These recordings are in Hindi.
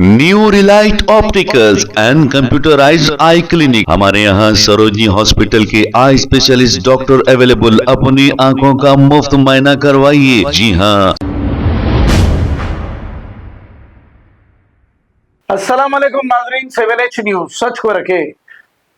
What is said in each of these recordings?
New Relight opticals and computerised I clinic. हमारे यहाँ सरोजनी हॉस्पिटल के आई स्पेशलिस्ट डॉक्टर अवेलेबल। अपनी आंखों का मुफ्त मुआयना करवाइए। जी हाँ। अस्सलाम वालेकुम नाजरीन, 7H न्यूज सच को रखे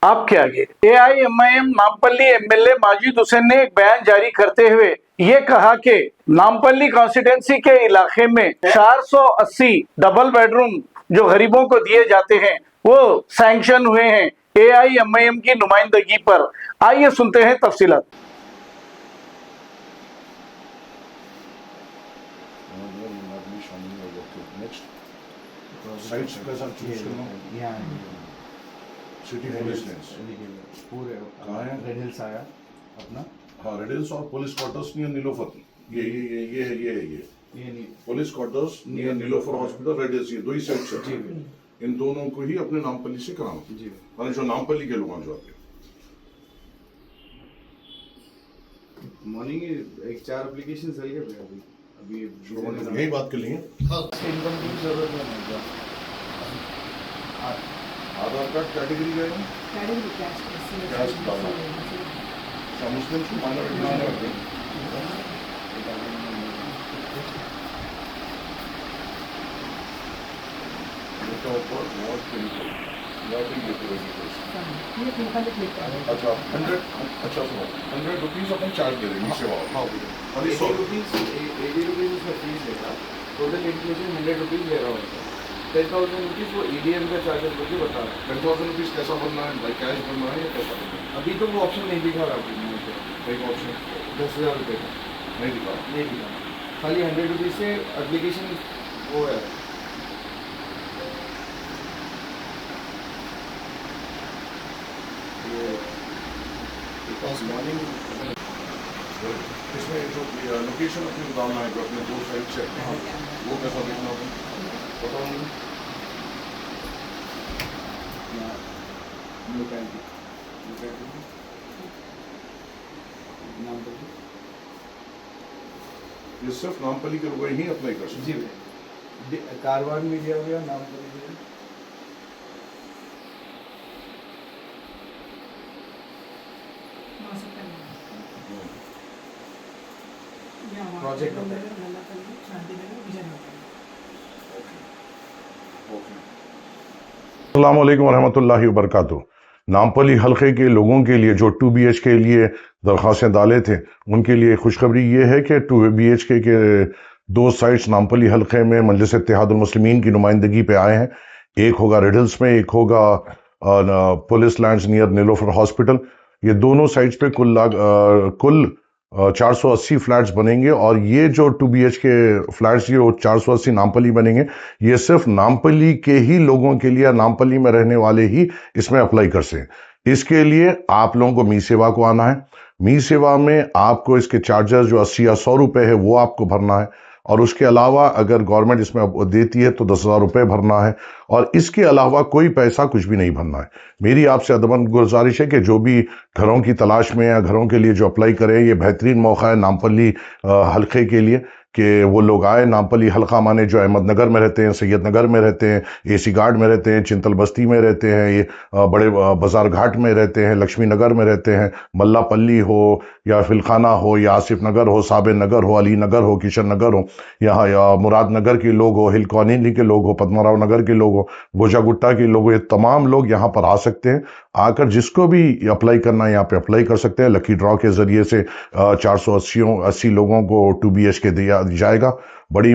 आपके आगे। AIMIM नामपल्ली MLA माजिद हुसैन ने एक बयान जारी करते हुए ये कहा कि नामपल्ली कॉन्स्टिट्यूंसी के इलाके में 480 डबल बेडरूम जो गरीबों को दिए जाते हैं वो सैंक्शन हुए हैं AIMIM की नुमाइंदगी पर। आइए सुनते हैं तफसीलात। साइट्स का सब चूज करना सिटी पुलिस पूरे कहाँ है? रेड हिल्स आया अपना। हाँ, रेड हिल्स और पुलिस क्वार्टर्स नियर नीलोफर। ये नहीं police quarters near Niloufer hospital Red Hills, ये दो ही साइट्स जी है। इन दोनों को ही अपने नामपल्ली से कराना जी माने जो नामपल्ली के लोग जो आते हैं। मॉर्निंग एक 4 एप्लीकेशन चल गए अभी अभी शुरू होने से यही बात कर लेंगे। इनकम की जरूरत नहीं है। आधार कार्ड कैटेगरी का है कैश डालना। मुस्लिम को माइनॉरिटी में रखते हैं। ऊपर वॉट के लिए अच्छा 100 अच्छा सुनो 100 रुपीज अपन चार्ज दे देंगे सेवा। हाँ और 100 रुपीज 80 रुपीज उसका फीस लेगा। टोटल इंक्लूजन 100 रुपीज ले रहा हूँ। 10,000 रुपीज वो EDM का चार्जेस मुझे बता रहा है। 10,000 रुपीज कैसा भरना है, बाई कैश भरना है या कैसा भरना है? अभी तो वो ऑप्शन नहीं दिखा रहा आपको। एक ऑप्शन 10,000 रुपये का नहीं दिखा। नहीं दिखा, खाली 100 रुपीज से एप्लीकेशन वो है। मॉर्निंग इसमें जो लोकेशन अपनी बताना है जो अपने दो साइड से वो कैसा देखना होगा बताओ मुझे। ये सिर्फ नामपल्ली के लोग ही अप्लाई कर सकते जी कारवार में दिया हुआ नाम पर प्रोजेक्ट अस्सलाम वालेकुम रहमतुल्लाहि व बरकातुहू। नामपल्ली हल्के के लोगों के लिए जो 2 BHK के लिए दरख्वास्तें डाले थे उनके लिए खुशखबरी ये है कि 2 BHK के दो साइट्स नामपल्ली हल्के में मजलिस इत्तेहादुल मुस्लिमीन की नुमाइंदगी पे आए हैं। एक होगा रेड हिल्स में, एक होगा police lands near Niloufer hospital. ये दोनों साइट्स पे कुल 480 फ्लैट्स बनेंगे और ये जो 2 BHK फ्लैट्स ये 480 नामपल्ली बनेंगे। ये सिर्फ नामपल्ली के ही लोगों के लिए, नामपल्ली में रहने वाले ही इसमें अप्लाई कर सकें। इसके लिए आप लोगों को मी सेवा को आना है। मी सेवा में आपको इसके चार्जेस जो 80 या 100 रुपए है वो आपको भरना है और उसके अलावा अगर गवर्नमेंट इसमें देती है तो 10,000 रुपये भरना है और इसके अलावा कोई पैसा कुछ भी नहीं भरना है। मेरी आपसे अदबन गुजारिश है कि जो भी घरों की तलाश में या घरों के लिए जो अप्लाई करें, ये बेहतरीन मौका है नामपल्ली हल्के के लिए कि वो लोग आए। नामपल्ली हल्का माने जो अहमदनगर में रहते हैं, सैयदनगर में रहते हैं, AC गार्ड में रहते हैं, चिंतल बस्ती में रहते हैं, ये बड़े बाजार घाट में रहते हैं, लक्ष्मी नगर में रहते हैं, मल्लापल्ली हो या फिलखाना हो या आसिफ नगर हो, साबिर नगर हो, अली नगर हो, किशन नगर हो, यहाँ या मुराद नगर के लोग हो, हिल कॉलोनी के लोग हो, पद्माराव नगर के लोग हो, गोजागुट्टा के लोग हो, ये तमाम लोग यहाँ पर आ सकते हैं। आकर जिसको भी अप्लाई करना है यहाँ पे अप्लाई कर सकते हैं। लकी ड्रॉ के जरिए से 480 लोगों को 2 BHK दिया जाएगा। बड़ी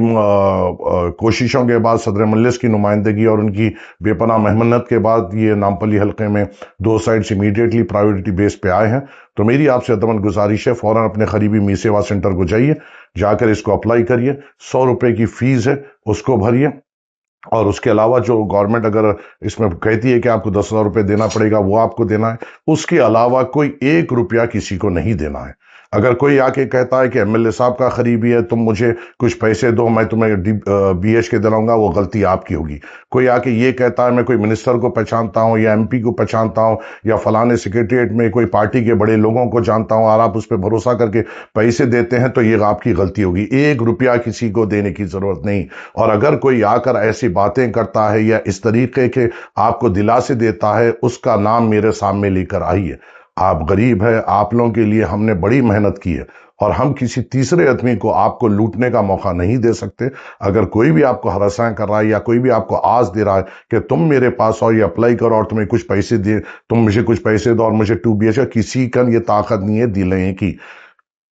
कोशिशों के बाद सदर मजलिस की नुमाइंदगी और उनकी बेपनाह मेहनत के बाद ये नामपल्ली हल्के में दो साइड्स इमीडिएटली प्रायोरिटी बेस पे आए हैं। तो मेरी आपसे अदमन गुजारिश है, फौरन अपने करीबी मी सेवा सेंटर को जाइए, जाकर इसको अप्लाई करिए। 100 रुपये की फीस है, उसको भरिए और उसके अलावा जो गवर्नमेंट अगर इसमें कहती है कि आपको 10,000 रुपये देना पड़ेगा वो आपको देना है। उसके अलावा कोई 1 रुपया किसी को नहीं देना है। अगर कोई आके कहता है कि एमएलए साहब का करीबी है, तुम मुझे कुछ पैसे दो, मैं तुम्हें BHK दिलाऊंगा, वो गलती आपकी होगी। कोई आके ये कहता है मैं कोई मिनिस्टर को पहचानता हूँ या MP को पहचानता हूँ या फलाने सेक्रेटरीट में कोई पार्टी के बड़े लोगों को जानता हूँ और आप उस पर भरोसा करके पैसे देते हैं, तो ये आपकी गलती होगी। 1 रुपया किसी को देने की जरूरत नहीं। और अगर कोई आकर ऐसी बातें करता है या इस तरीके के आपको दिलासे देता है, उसका नाम मेरे सामने लेकर आइए। आप गरीब है, आप लोगों के लिए हमने बड़ी मेहनत की है और हम किसी तीसरे आदमी को आपको लूटने का मौका नहीं दे सकते। अगर कोई भी आपको हरासा कर रहा है या कोई भी आपको आस दे रहा है कि तुम मेरे पास आओ, ये अप्लाई करो और तुम्हें कुछ पैसे दे, तुम मुझे कुछ पैसे दो और मुझे 2 BHK, किसी का ये ताकत नहीं है दिलाने की।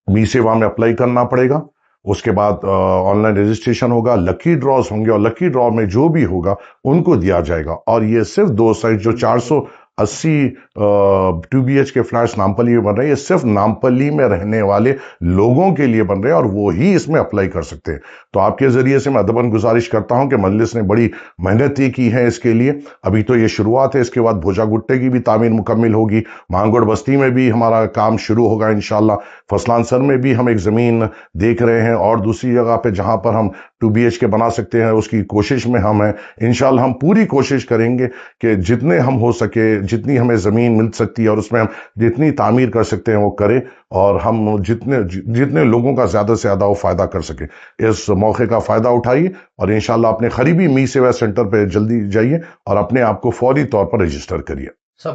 मी सेवा में अप्लाई करना पड़ेगा, उसके बाद ऑनलाइन रजिस्ट्रेशन होगा, लकी ड्रॉज होंगे और लकी ड्रॉ में जो भी होगा उनको दिया जाएगा। और ये सिर्फ 2 साइट जो 480 2 BHK फ्लैट्स नामपल्ली में बन रहे हैं, ये सिर्फ नामपल्ली में रहने वाले लोगों के लिए बन रहे हैं और वो ही इसमें अप्लाई कर सकते हैं। तो आपके जरिए से मैं अदबन गुजारिश करता हूं कि मजलिस ने बड़ी मेहनत की है इसके लिए। अभी तो ये शुरुआत है, इसके बाद भोजा गुट्टे की भी तामीर मुकम्मिल होगी, मांगोड़ बस्ती में भी हमारा काम शुरू होगा इंशाल्लाह, फसलानसर में भी हम एक ज़मीन देख रहे हैं और दूसरी जगह पे जहां पर हम 2 BHK बना सकते हैं उसकी कोशिश में हम हैं। इंशाल्लाह हम पूरी कोशिश करेंगे कि जितने हम हो सके, जितनी हमें ज़मीन मिल सकती है और उसमें हम जितनी तामीर कर सकते हैं वो करें और हम जितने लोगों का ज़्यादा से ज़्यादा वो फ़ायदा कर सके। इस मौके का फ़ायदा उठाइए और इंशाल्लाह अपने करीबी मी सेवा सेंटर पर जल्दी जाइए और अपने आप को फौरी तौर पर रजिस्टर करिए।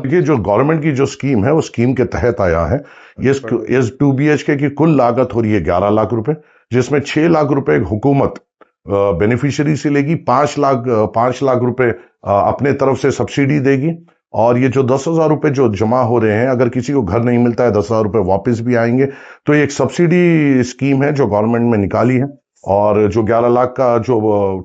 ये जो गवर्नमेंट की जो स्कीम है वो स्कीम के तहत आया है। इस 2 BHK की कुल लागत हो रही है 11 लाख रुपए, जिसमें 6 लाख रुपए हुकूमत बेनिफिशियरी से लेगी, 5 लाख रुपए अपने तरफ से सब्सिडी देगी और ये जो 10,000 रुपए जो जमा हो रहे हैं, अगर किसी को घर नहीं मिलता है 10,000 रुपए वापस भी आएंगे। तो ये एक सब्सिडी स्कीम है जो गवर्नमेंट में निकाली है और जो 11 लाख का जो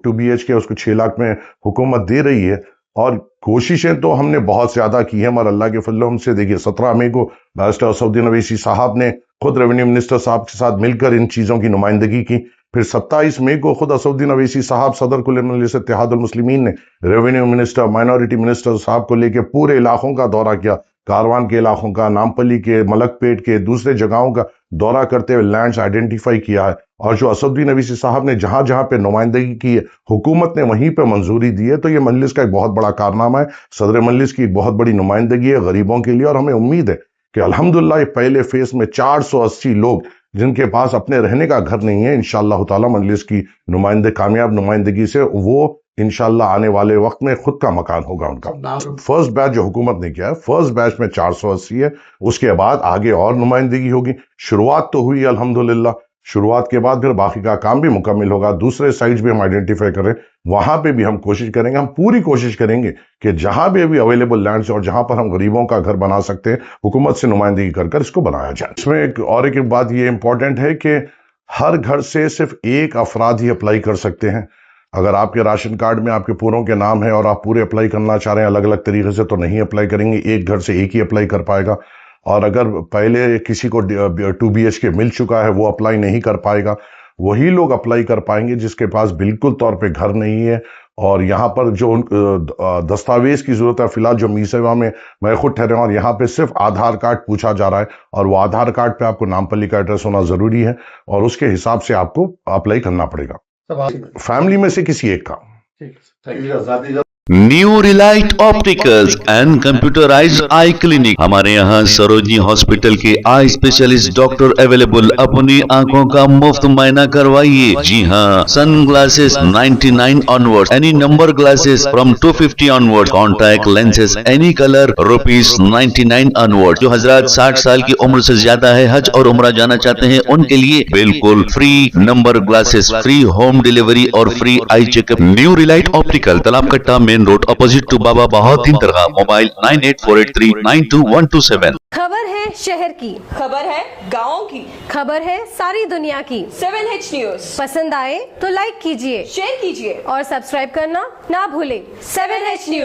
2 BHK है उसको 6 लाख में हुकूमत दे रही है। और कोशिशें तो हमने बहुत ज्यादा की है, मगर अल्लाह के फजल से देखिए 17 मई को बैरिस्टर असदुद्दीन अवैसी साहब ने खुद रेवेन्यू मिनिस्टर साहब के साथ मिलकर इन चीजों की नुमाइंदगी की। फिर 27 मई को खुद असदुद्दीन अवैसी साहब सदर कुल मजलिस इत्तेहादुल मुस्लिमीन ने रेवेन्यू मिनिस्टर, माइनॉरिटी मिनिस्टर साहब को लेकर पूरे इलाकों का दौरा किया, कारवान के इलाकों का, नामपल्ली के, मलकपेट के, दूसरे जगहों का दौरा करते हुए लैंड्स आइडेंटिफाई किया है। और जो असदुद्दीन अवैसी साहब ने जहां जहां पे नुमाइंदगी की है, हुकूमत ने वहीं पे मंजूरी दी है। तो ये मजलिस का एक बहुत बड़ा कारनामा है, सदर मजलिस की एक बहुत बड़ी नुमाइंदगी है गरीबों के लिए। और हमें उम्मीद है कि अल्हम्दुलिल्लाह ये पहले फेज में 480 लोग जिनके पास अपने रहने का घर नहीं है, इंशाअल्लाह ताला मजलिस की कामयाब नुमाइंदगी से वो इंशाअल्लाह आने वाले वक्त में खुद का मकान होगा उनका। फर्स्ट बैच जो हुकूमत ने किया है, फर्स्ट बैच में 480 है, उसके बाद आगे और नुमाइंदगी होगी। शुरुआत तो हुई अल्हम्दुलिल्लाह, शुरुआत के बाद फिर बाकी का काम भी मुकम्मिल होगा। दूसरे साइट्स भी हम आइडेंटिफाई करें, वहां पे भी हम कोशिश करेंगे, हम पूरी कोशिश करेंगे कि जहां भी अभी अवेलेबल लैंड्स और जहां पर हम गरीबों का घर बना सकते हैं, हुकूमत से नुमाइंदगी कर इसको बनाया जाए। इसमें एक बात ये इंपॉर्टेंट है कि हर घर से सिर्फ एक अफराद ही अप्लाई कर सकते हैं। अगर आपके राशन कार्ड में आपके पूरों के नाम है और आप पूरे अप्लाई करना चाह रहे हैं अलग अलग तरीके से, तो नहीं अप्लाई करेंगे, एक घर से एक ही अप्लाई कर पाएगा। और अगर पहले किसी को 2 BHK मिल चुका है वो अप्लाई नहीं कर पाएगा। वही लोग अप्लाई कर पाएंगे जिसके पास बिल्कुल तौर पे घर नहीं है। और यहाँ पर जो दस्तावेज की जरूरत है, फिलहाल जो मी सेवा में मैं खुद ठहरा हूं और यहाँ पे सिर्फ आधार कार्ड पूछा जा रहा है और वो आधार कार्ड पे आपको नामपल्ली का एड्रेस होना जरूरी है और उसके हिसाब से आपको अप्लाई करना पड़ेगा, फैमिली में से किसी एक का। New Relight opticals and computerised I clinic. हमारे यहाँ सरोजनी हॉस्पिटल के आई स्पेशलिस्ट डॉक्टर अवेलेबल। अपनी आंखों का मुफ्त मायना करवाइए। जी हाँ, sun glasses 99 onward, any number glasses from 250 onward, contact lenses any colour ₹99 onward. जो हजरात 60 साल की उम्र से ज्यादा है, हज और उम्रा जाना चाहते हैं, उनके लिए बिल्कुल free number glasses, free home delivery और free eye checkup. New Relight Optical, Talab Katta, main road, opposite to Baba Bahauddin dargah. Mobile 9848392127। खबर है शहर की, खबर है गाँव की, खबर है सारी दुनिया की। 7H न्यूज पसंद आए तो लाइक कीजिए, शेयर कीजिए और सब्सक्राइब करना ना भूलें। 7H news.